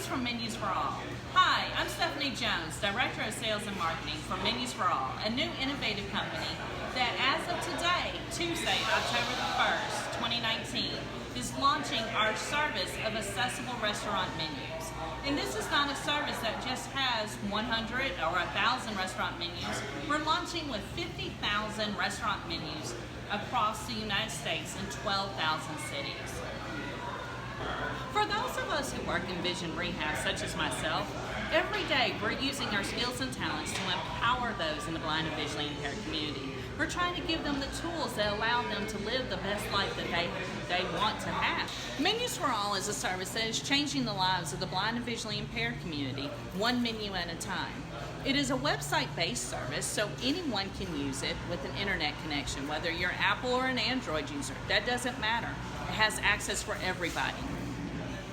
from Menus for All. Hi, I'm Stephanie Jones, Director of Sales and Marketing for Menus for All, a new innovative company that as of today, Tuesday, October the 1st, 2019, is launching our service of accessible restaurant menus. And this is not a service that just has 100 or 1,000 restaurant menus. We're launching with 50,000 restaurant menus across the United States in 12,000 cities. For those of us who work in vision rehab, such as myself, every day we're using our skills and talents to empower those in the blind and visually impaired community. We're trying to give them the tools that allow them to live the best life that they want to have. Menus for All is a service that is changing the lives of the blind and visually impaired community, one menu at a time. It is a website-based service, so anyone can use it with an internet connection, whether you're an Apple or an Android user. That doesn't matter. It has access for everybody.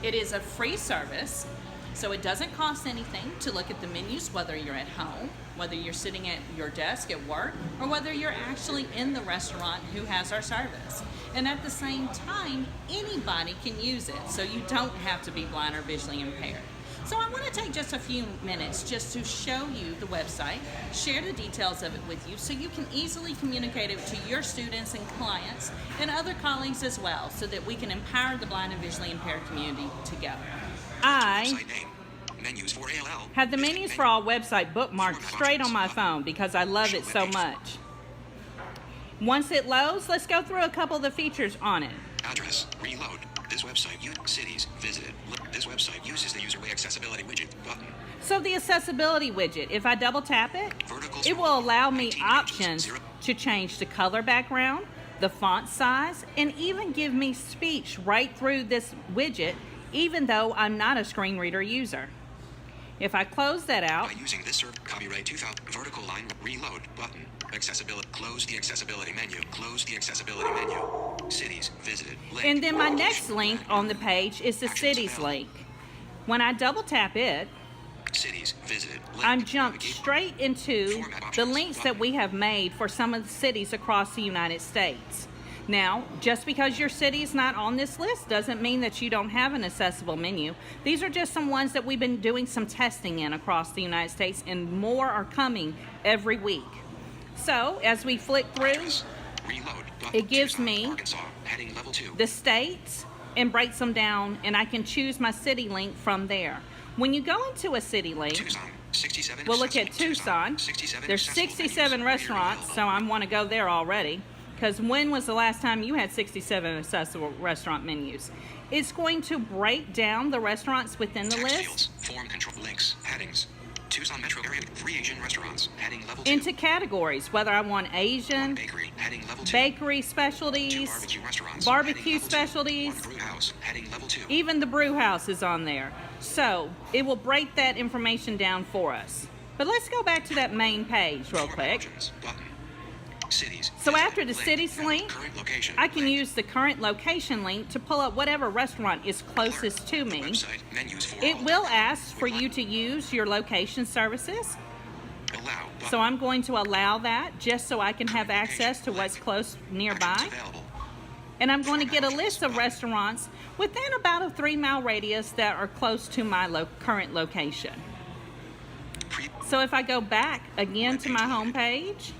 It is a free service, so it doesn't cost anything to look at the menus, whether you're at home, whether you're sitting at your desk at work, or whether you're actually in the restaurant who has our service. And at the same time, anybody can use it, so you don't have to be blind or visually impaired. So I want to take just a few minutes just to show you the website, share the details of it with you so you can easily communicate it to your students and clients and other colleagues as well, so that we can empower the blind and visually impaired community together. I have the Menus for All website bookmarked straight on my phone because I love it so much. Once it loads, let's go through a couple of the features on it. Address, reload. This website, cities, visited. This website uses the user accessibility widget button. So the accessibility widget, if I double tap it, it will allow me options to change the color background, the font size, and even give me speech right through this widget, even though I'm not a screen reader user. If I close that out, by using this copyright 2000 vertical line reload button. Accessibility, close the accessibility menu, close the accessibility menu. Cities visited. Link. And then my next link on the page is the cities link. When I double tap it, cities visited. Link. I'm jumped straight into the links that we have made for some of the cities across the United States. Now, just because your city is not on this list doesn't mean that you don't have an accessible menu. These are just some ones that we've been doing some testing in across the United States, and more are coming every week. So, as we flick through, it gives me the states and breaks them down, and I can choose my city link from there. When you go into a city link, we'll look at Tucson. There's 67 restaurants, so I want to go there already. Because when was the last time you had 67 accessible restaurant menus? It's going to break down the restaurants within the list fields, form control, links, headings. Tucson metro area, free Asian restaurants, heading level 2. Into categories, whether I want Asian, bakery, heading level 2. Bakery specialties, barbecue restaurants, barbecue specialties, brew house, heading level 2. Even the brew house is on there. So it will break that information down for us. But let's go back to that main page real quick. Cities, so after the cities link, I can link. use the current location link to pull up whatever restaurant is closest to me. It will ask for you to use your location services. So I'm going to allow that just so I can have access to what's close nearby. And I'm going to get a list of restaurants within about a 3-mile radius that are close to my current location. So if I go back again to my home page,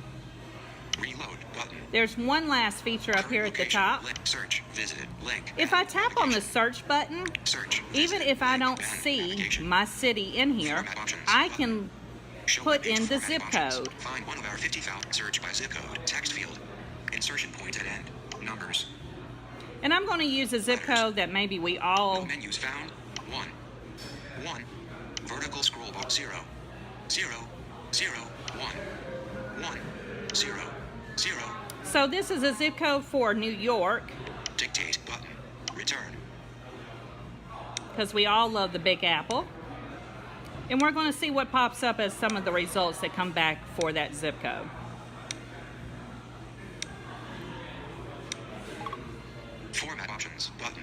reload button. There's one last feature up here at the top. Search, visited, link. If I tap on the search button, even if I don't see my city in here, I can put in the zip code. Find one of our 50,000. Search by zip code. Text field. Insertion point at end. Numbers. And I'm going to use a zip code that maybe we all... No menus found. 1. 1. Vertical scroll bar. 0. 0. 0. 1. 1. 0. 0. So this is a zip code for New York. Dictate button. Return. Because we all love the Big Apple. And we're going to see what pops up as some of the results that come back for that zip code. Format options button.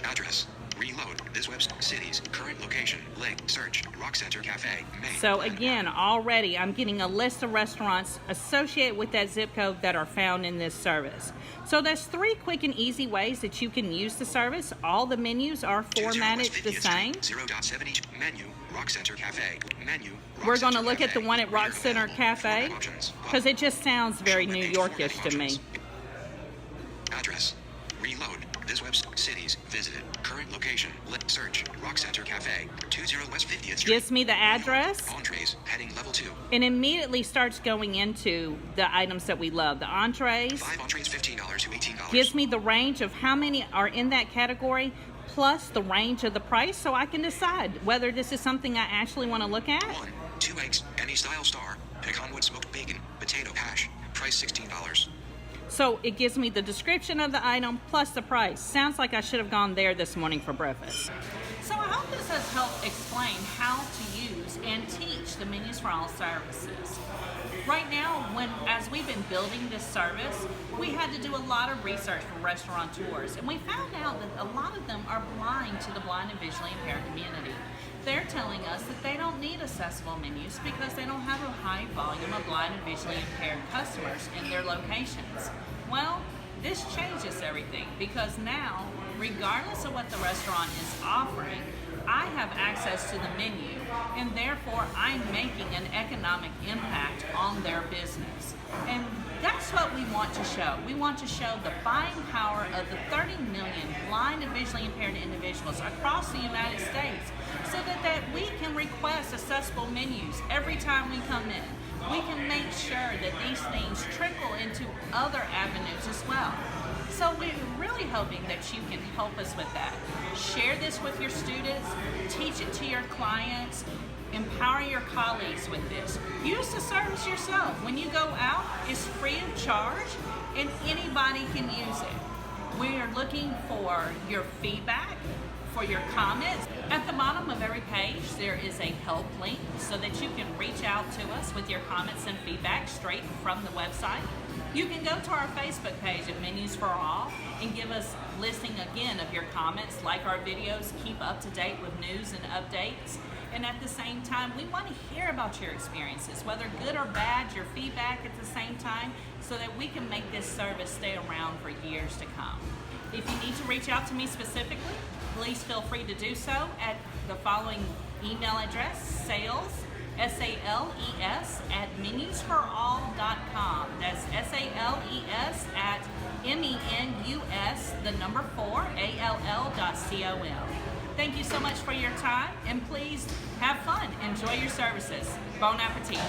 Address. Reload. This website. Cities. Current location. Link. Search. Rock Center Cafe. Main. So again, already I'm getting a list of restaurants associated with that zip code that are found in this service. So there's 3 quick and easy ways that you can use the service. All the menus are formatted the same. 0.70 menu, Rock Center Cafe. Menu. We're going to look at the one at Rock Center Cafe because it just sounds very New Yorkish to me. Address. Reload. This website. Cities. Visited. Current location. Search. Rock Center Cafe. 20 West 50th Street. Gives me the address. Entrees. Heading level 2. And immediately starts going into the items that we love. The entrees. 5 entrees, $15 to $18. Gives me the range of how many are in that category, plus the range of the price, so I can decide whether this is something I actually want to look at. 1. 2 eggs. Any style star. Pecanwood smoked bacon. Potato hash. Price $16. So it gives me the description of the item plus the price. Sounds like I should have gone there this morning for breakfast. So I hope this has helped explain how to use and teach the Menus for All services. Right now, as we've been building this service, we had to do a lot of research for restaurateurs, and we found out that a lot of them are blind to the blind and visually impaired community. They're telling us that they don't need accessible menus because they don't have a high volume of blind and visually impaired customers in their locations. Well, this changes everything because now, regardless of what the restaurant is offering, I have access to the menu, and therefore I'm making an economic impact on their business. And that's what we want to show. We want to show the buying power of the 30 million blind and visually impaired individuals across the United States so that we can request accessible menus every time we come in. We can make sure that these things trickle into other avenues as well. So we're really hoping that you can help us with that. Share this with your students, teach it to your clients, empower your colleagues with this. Use the service yourself. When you go out, it's free of charge and anybody can use it. We are looking for your feedback, for your comments. At the bottom of every page, there is a help link so that you can reach out to us with your comments and feedback straight from the website. You can go to our Facebook page at Menus for All and give us listing again of your comments, like our videos, keep up to date with news and updates. And at the same time, we want to hear about your experiences, whether good or bad, your feedback at the same time, so that we can make this service stay around for years to come. If you need to reach out to me specifically, please feel free to do so at the following email address, sales, S-A-L-E-S, at menusforall.com. That's S-A-L-E-S at M-E-N-U-S, the number 4, A-L-L.com. Thank you so much for your time, and please have fun. Enjoy your services. Bon appetit.